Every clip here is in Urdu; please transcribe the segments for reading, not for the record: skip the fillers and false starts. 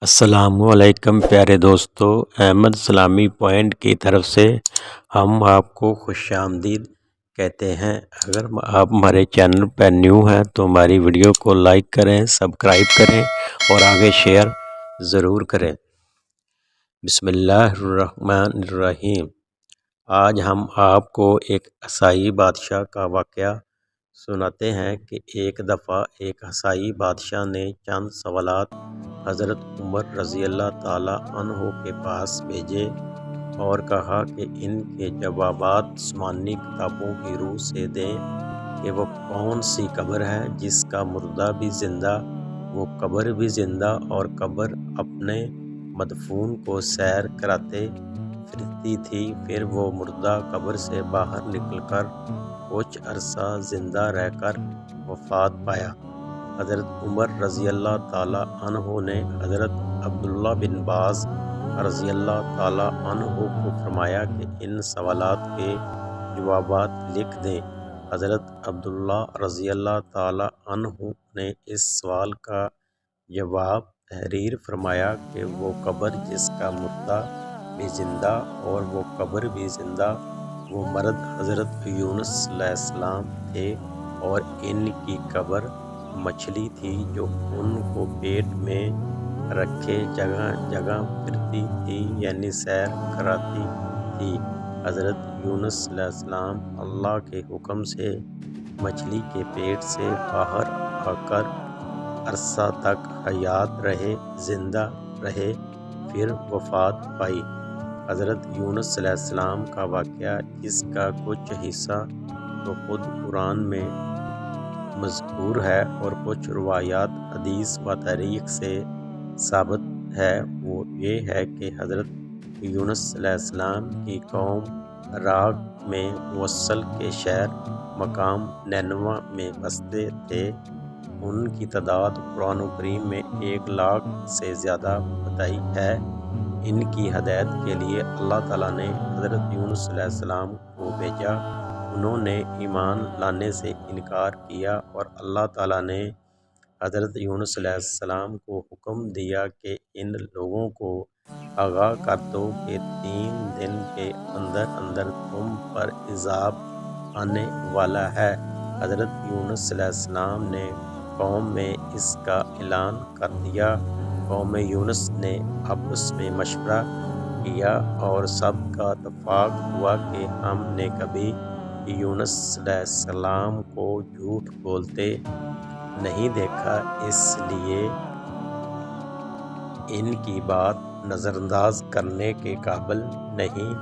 السلام علیکم پیارے دوستو، احمد اسلامی پوائنٹ کی طرف سے ہم آپ کو خوش آمدید کہتے ہیں۔ اگر آپ ہمارے چینل پر نیو ہیں تو ہماری ویڈیو کو لائک کریں، سبسکرائب کریں اور آگے شیئر ضرور کریں۔ بسم اللہ الرحمن الرحیم۔ آج ہم آپ کو ایک عیسائی بادشاہ کا واقعہ سناتے ہیں کہ ایک دفعہ ایک عیسائی بادشاہ نے چند سوالات حضرت عمر رضی اللہ تعالیٰ عنہ کے پاس بھیجے اور کہا کہ ان کے جوابات آسمانی کتابوں کی روح سے دیں کہ وہ کون سی قبر ہے جس کا مردہ بھی زندہ، وہ قبر بھی زندہ اور قبر اپنے مدفون کو سیر کراتے پھرتی تھی، پھر وہ مردہ قبر سے باہر نکل کر کچھ عرصہ زندہ رہ کر وفات پایا۔ حضرت عمر رضی اللہ تعالیٰ عنہ نے حضرت عبداللہ بن باز رضی اللہ تعالیٰ عنہ کو فرمایا کہ ان سوالات کے جوابات لکھ دیں۔ حضرت عبداللہ رضی اللہ تعالیٰ عنہ نے اس سوال کا جواب تحریر فرمایا کہ وہ قبر جس کا مردہ بھی زندہ اور وہ قبر بھی زندہ، وہ مرد حضرت یونس علیہ السلام تھے اور ان کی قبر مچھلی تھی جو ان کو پیٹ میں رکھے جگہ جگہ پھرتی تھی، یعنی سیر کراتی تھی۔ حضرت یونس علیہ السلام اللہ کے حکم سے مچھلی کے پیٹ سے باہر آ کر عرصہ تک حیات رہے، زندہ رہے، پھر وفات پائی۔ حضرت یونس علیہ السلام کا واقعہ، جس کا کچھ حصہ تو خود قرآن میں مذکور ہے اور کچھ روایات حدیث و تاریخ سے ثابت ہے، وہ یہ ہے کہ حضرت یونس علیہ السلام کی قوم عراق میں موصل کے شہر مقام نینوا میں بستے تھے۔ ان کی تعداد قرآن کریم میں 1,00,000 سے زیادہ بتائی ہے۔ ان کی ہدایت کے لیے اللہ تعالیٰ نے حضرت یونس علیہ السلام کو بھیجا، انہوں نے ایمان لانے سے انکار کیا اور اللہ تعالیٰ نے حضرت یونس علیہ السلام کو حکم دیا کہ ان لوگوں کو آگاہ کر دو کہ 3 دن کے اندر اندر تم پر عذاب آنے والا ہے۔ حضرت یونس علیہ السلام نے قوم میں اس کا اعلان کر دیا۔ قوم یونس نے آپس میں مشورہ کیا اور سب کا اتفاق ہوا کہ ہم نے کبھی یونس علیہ السلام کو جھوٹ بولتے نہیں دیکھا، اس لیے ان کی بات نظر انداز کرنے کے قابل نہیں۔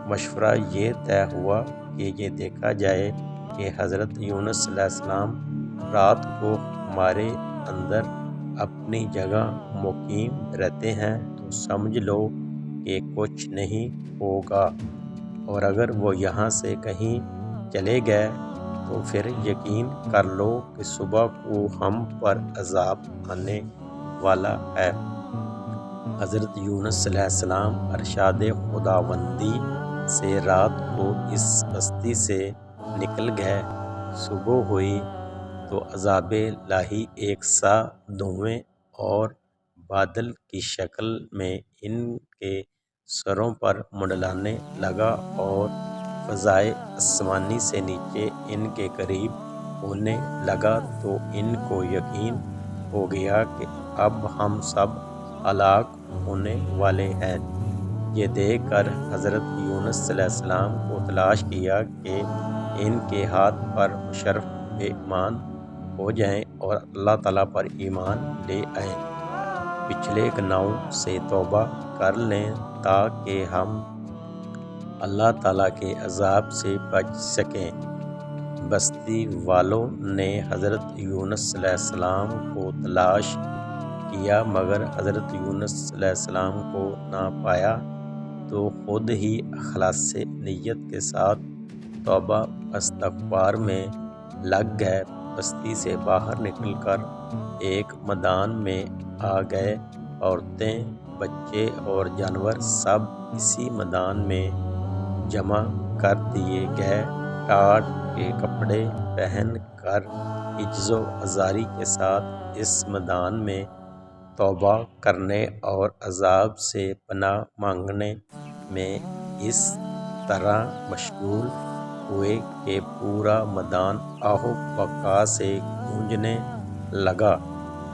مشورہ یہ طے ہوا کہ یہ دیکھا جائے کہ حضرت یونس علیہ السلام رات کو ہمارے اندر اپنی جگہ مقیم رہتے ہیں تو سمجھ لو کہ کچھ نہیں ہوگا، اور اگر وہ یہاں سے کہیں چلے گئے تو پھر یقین کر لو کہ صبح کو ہم پر عذاب آنے والا ہے۔ حضرت یونس علیہ السلام ارشاد خداوندی سے رات کو اس بستی سے نکل گئے۔ صبح ہوئی تو عذاب الہی ایک سا دھوئیں اور بادل کی شکل میں ان کے سروں پر منڈلانے لگا اور فضائے آسمانی سے نیچے ان کے قریب ہونے لگا، تو ان کو یقین ہو گیا کہ اب ہم سب ہلاک ہونے والے ہیں۔ یہ دیکھ کر حضرت یونس علیہ السلام کو تلاش کیا کہ ان کے ہاتھ پر مشرف بے ایمان ہو جائیں اور اللہ تعالیٰ پر ایمان لے آئیں، پچھلے گناہوں سے توبہ کر لیں تاکہ ہم اللہ تعالیٰ کے عذاب سے بچ سکیں۔ بستی والوں نے حضرت یونس علیہ السلام کو تلاش کیا مگر حضرت یونس علیہ السلام کو نہ پایا، تو خود ہی اخلاص نیت کے ساتھ توبہ و استغفار میں لگ گئے۔ بستی سے باہر نکل کر ایک میدان میں آ گئے، عورتیں، بچے اور جانور سب اسی میدان میں جمع کر دیے گئے۔ ٹاٹ کے کپڑے پہن کر عجز و آزاری کے ساتھ اس میدان میں توبہ کرنے اور عذاب سے پناہ مانگنے میں اس طرح مشغول ہوئے کہ پورا میدان آہ و بکا سے گونجنے لگا۔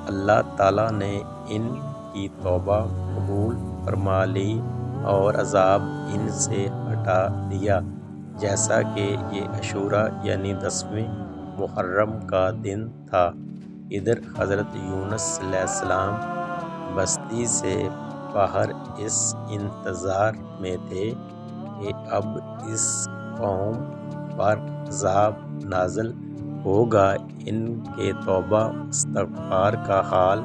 اللہ تعالیٰ نے ان کی توبہ قبول فرما لی اور عذاب ان سے ہٹا دیا۔ جیسا کہ یہ عاشوراء یعنی 10ویں محرم کا دن تھا۔ ادھر حضرت یونس علیہ السلام بستی سے باہر اس انتظار میں تھے کہ اب اس قوم پر عذاب نازل ہوگا۔ ان کے توبہ استغفار کا حال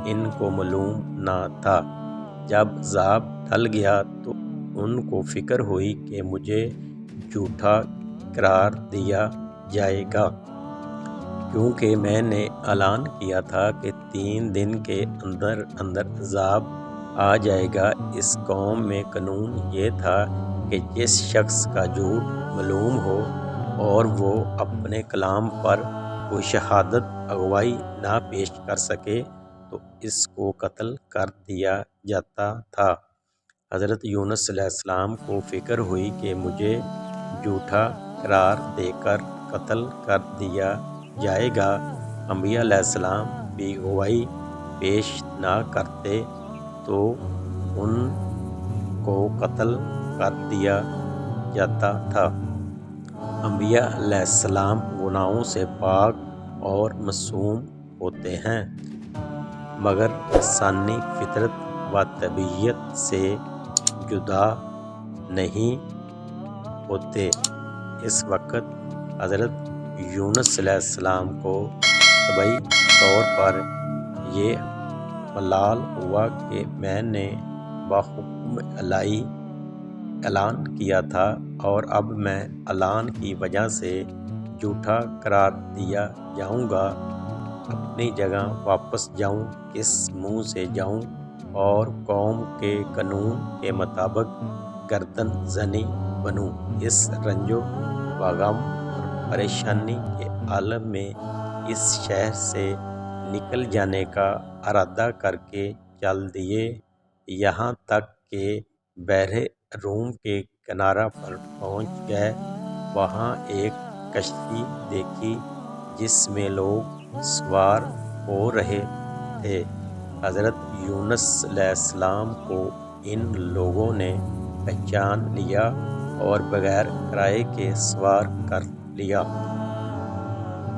ان کو معلوم نہ تھا۔ جب عذاب ٹل گیا تو ان کو فکر ہوئی کہ مجھے جھوٹا قرار دیا جائے گا، کیونکہ میں نے اعلان کیا تھا کہ 3 دن کے اندر اندر عذاب آ جائے گا۔ اس قوم میں قانون یہ تھا کہ جس شخص کا جھوٹ معلوم ہو اور وہ اپنے کلام پر کوئی شہادت گواہی نہ پیش کر سکے تو اس کو قتل کر دیا جاتا تھا۔ حضرت یونس علیہ السلام کو فکر ہوئی کہ مجھے جھوٹا قرار دے کر قتل کر دیا جائے گا۔ انبیاء علیہ السلام بھی گواہی پیش نہ کرتے تو ان کو قتل کر دیا جاتا تھا۔ انبیاء علیہ السلام گناہوں سے پاک اور معصوم ہوتے ہیں، مگر انسانی فطرت و طبیعت سے جدا نہیں ہوتے۔ اس وقت حضرت یونس علیہ السلام کو طبعی طور پر یہ ملال ہوا کہ میں نے بحکم الہی اعلان کیا تھا اور اب میں اعلان کی وجہ سے جھوٹا قرار دیا جاؤں گا۔ اپنی جگہ واپس جاؤں، کس منہ سے جاؤں اور قوم کے قانون کے مطابق گردن زنی بنوں۔ اس رنج و غم اور پریشانی کے عالم میں اس شہر سے نکل جانے کا ارادہ کر کے چل دیے، یہاں تک کہ بحر روم کے کنارہ پر پہنچ گئے۔ وہاں ایک کشتی دیکھی جس میں لوگ سوار ہو رہے تھے۔ حضرت یونس علیہ السلام کو ان لوگوں نے پہچان لیا اور بغیر کرائے کے سوار کر لیا۔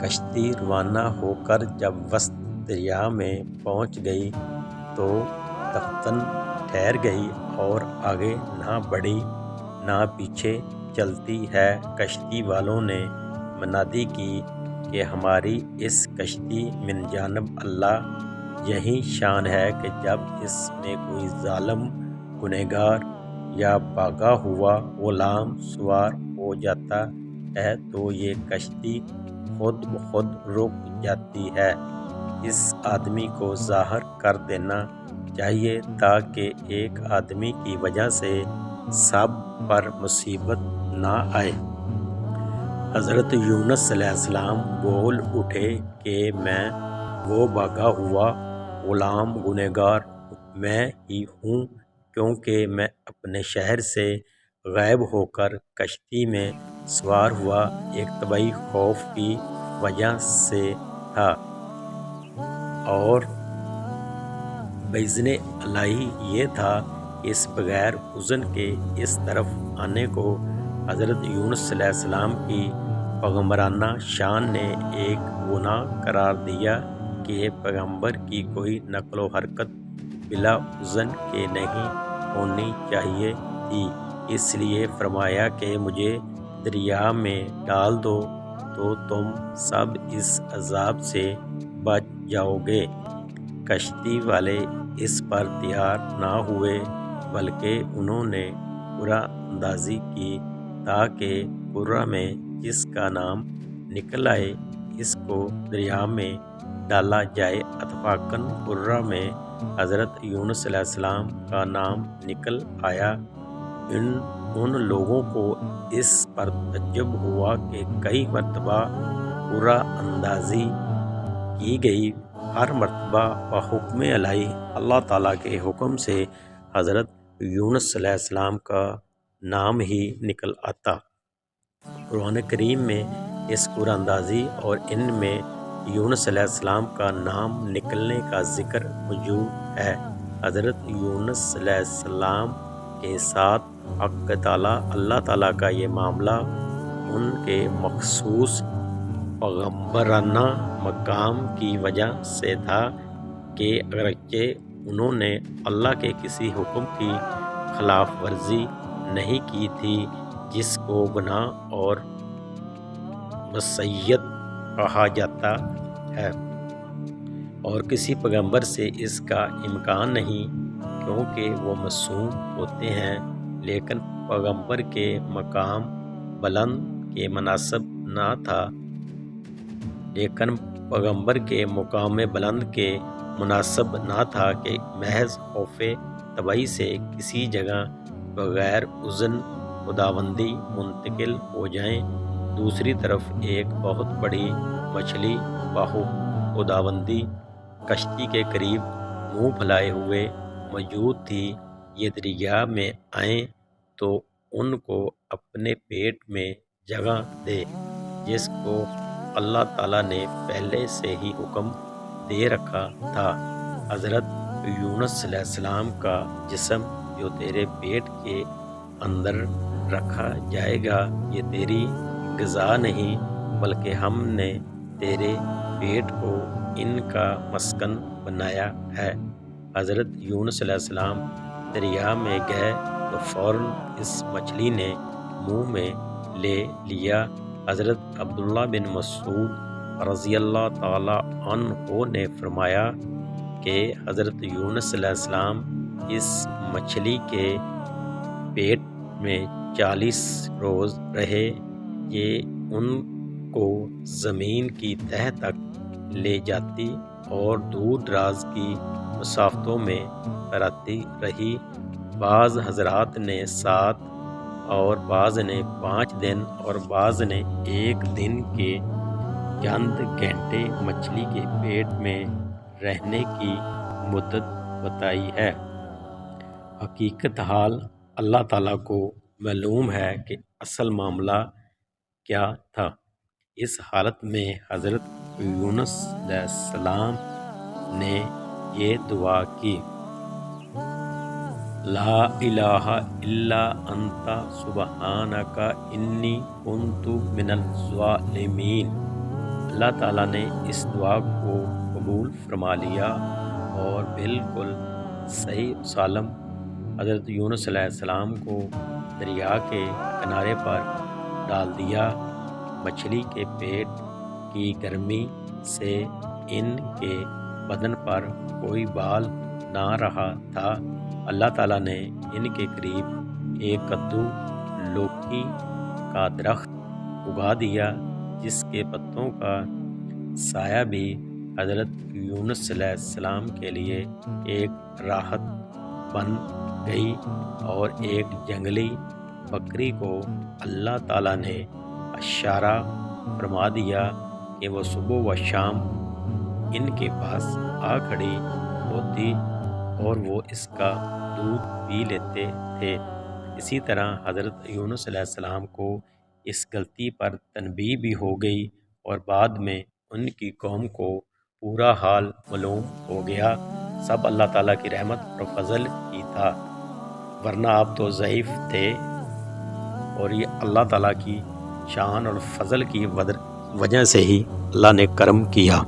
کشتی روانہ ہو کر جب وسط دریا میں پہنچ گئی تو دفن ٹھہر گئی اور آگے نہ بڑھی نہ پیچھے چلتی ہے۔ کشتی والوں نے منادی کی کہ ہماری اس کشتی من جانب اللہ یہی شان ہے کہ جب اس میں کوئی ظالم گنہگار یا بھاگا ہوا غلام سوار ہو جاتا ہے تو یہ کشتی خود بخود رک جاتی ہے۔ اس آدمی کو ظاہر کر دینا چاہیے تاکہ ایک آدمی کی وجہ سے سب پر مصیبت نہ آئے۔ حضرت یونس علیہ السلام بول اٹھے کہ میں وہ بھاگا ہوا غلام گنہگار میں ہی ہوں، کیونکہ میں اپنے شہر سے غائب ہو کر کشتی میں سوار ہوا ایک طبعی خوف کی وجہ سے تھا اور بإذن الہی یہ تھا کہ اس بغیر حزن کے اس طرف آنے کو حضرت یونس علیہ السلام کی پیغمبرانہ شان نے ایک گناہ قرار دیا کہ پیغمبر کی کوئی نقل و حرکت بلا حزن کے نہیں ہونی چاہیے تھی۔ اس لیے فرمایا کہ مجھے دریا میں ڈال دو تو تم سب اس عذاب سے بچ جاؤ گے۔ کشتی والے اس پر تیار نہ ہوئے، بلکہ انہوں نے قرعہ اندازی کی تاکہ قرعہ میں جس کا نام نکل آئے اس کو دریا میں ڈالا جائے۔ اتفاقاً قرعہ میں حضرت یونس علیہ السلام کا نام نکل آیا۔ ان لوگوں کو اس پر تعجب ہوا کہ کئی مرتبہ قرعہ اندازی کی گئی ہر مرتبہ بحکم الہی اللہ تعالیٰ کے حکم سے حضرت یونس علیہ السلام کا نام ہی نکل آتا۔ قرآن کریم میں اس قرآن اندازی اور ان میں یونس علیہ السلام کا نام نکلنے کا ذکر موجود ہے۔ حضرت یونس علیہ السلام کے ساتھ حق تعالیٰ اللہ تعالیٰ کا یہ معاملہ ان کے مخصوص پیغمبرانہ مقام کی وجہ سے تھا کہ اگرچہ انہوں نے اللہ کے کسی حکم کی خلاف ورزی نہیں کی تھی جس کو گناہ اور معصیت کہا جاتا ہے، اور کسی پیغمبر سے اس کا امکان نہیں کیونکہ وہ معصوم ہوتے ہیں، لیکن پیغمبر کے مقام بلند کے مناسب نہ تھا کہ محض خوف تباہی سے کسی جگہ بغیر اذن خداوندی منتقل ہو جائیں۔ دوسری طرف ایک بہت بڑی مچھلی باہو خداوندی کشتی کے قریب منہ پھیلائے ہوئے موجود تھی۔ یہ دریا میں آئیں تو ان کو اپنے پیٹ میں جگہ دے، جس کو اللہ تعالیٰ نے پہلے سے ہی حکم دے رکھا تھا۔ حضرت یونس علیہ السلام کا جسم جو تیرے پیٹ کے اندر رکھا جائے گا یہ تیری غذا نہیں بلکہ ہم نے تیرے پیٹ کو ان کا مسکن بنایا ہے۔ حضرت یونس علیہ السلام دریا میں گئے تو فوراً اس مچھلی نے منہ میں لے لیا۔ حضرت عبداللہ بن مسعود رضی اللہ تعالیٰ عنہ نے فرمایا کہ حضرت یونس علیہ السلام اس مچھلی کے پیٹ میں 40 روز رہے۔ یہ ان کو زمین کی تہہ تک لے جاتی اور دور دراز کی مسافتوں میں تراتی رہی۔ بعض حضرات نے 7 اور بعض نے 5 دن اور بعض نے 1 دن کے چند گھنٹے مچھلی کے پیٹ میں رہنے کی مدت بتائی ہے۔ حقیقت حال اللہ تعالیٰ کو معلوم ہے کہ اصل معاملہ کیا تھا۔ اس حالت میں حضرت یونس علیہ السلام نے یہ دعا کی، لا الہ الا انت سبحانک انی کنت من الظالمین۔ اللہ تعالیٰ نے اس دعا کو قبول فرما لیا اور بالکل صحیح سالم حضرت یونس علیہ السلام کو دریا کے کنارے پر ڈال دیا۔ مچھلی کے پیٹ کی گرمی سے ان کے بدن پر کوئی بال نہ رہا تھا۔ اللہ تعالیٰ نے ان کے قریب ایک کدو لوکی کا درخت اگا دیا جس کے پتوں کا سایہ بھی حضرت یونس علیہ السلام کے لیے ایک راحت بن گئی، اور ایک جنگلی بکری کو اللہ تعالیٰ نے اشارہ فرما دیا کہ وہ صبح و شام ان کے پاس آ کھڑی ہوتی اور وہ اس کا دودھ پی لیتے تھے۔ اسی طرح حضرت یونس علیہ السلام کو اس غلطی پر تنبیہ بھی ہو گئی اور بعد میں ان کی قوم کو پورا حال معلوم ہو گیا۔ سب اللہ تعالیٰ کی رحمت اور فضل ہی تھا، ورنہ آپ تو ضعیف تھے، اور یہ اللہ تعالیٰ کی شان اور فضل کی وجہ سے ہی اللہ نے کرم کیا۔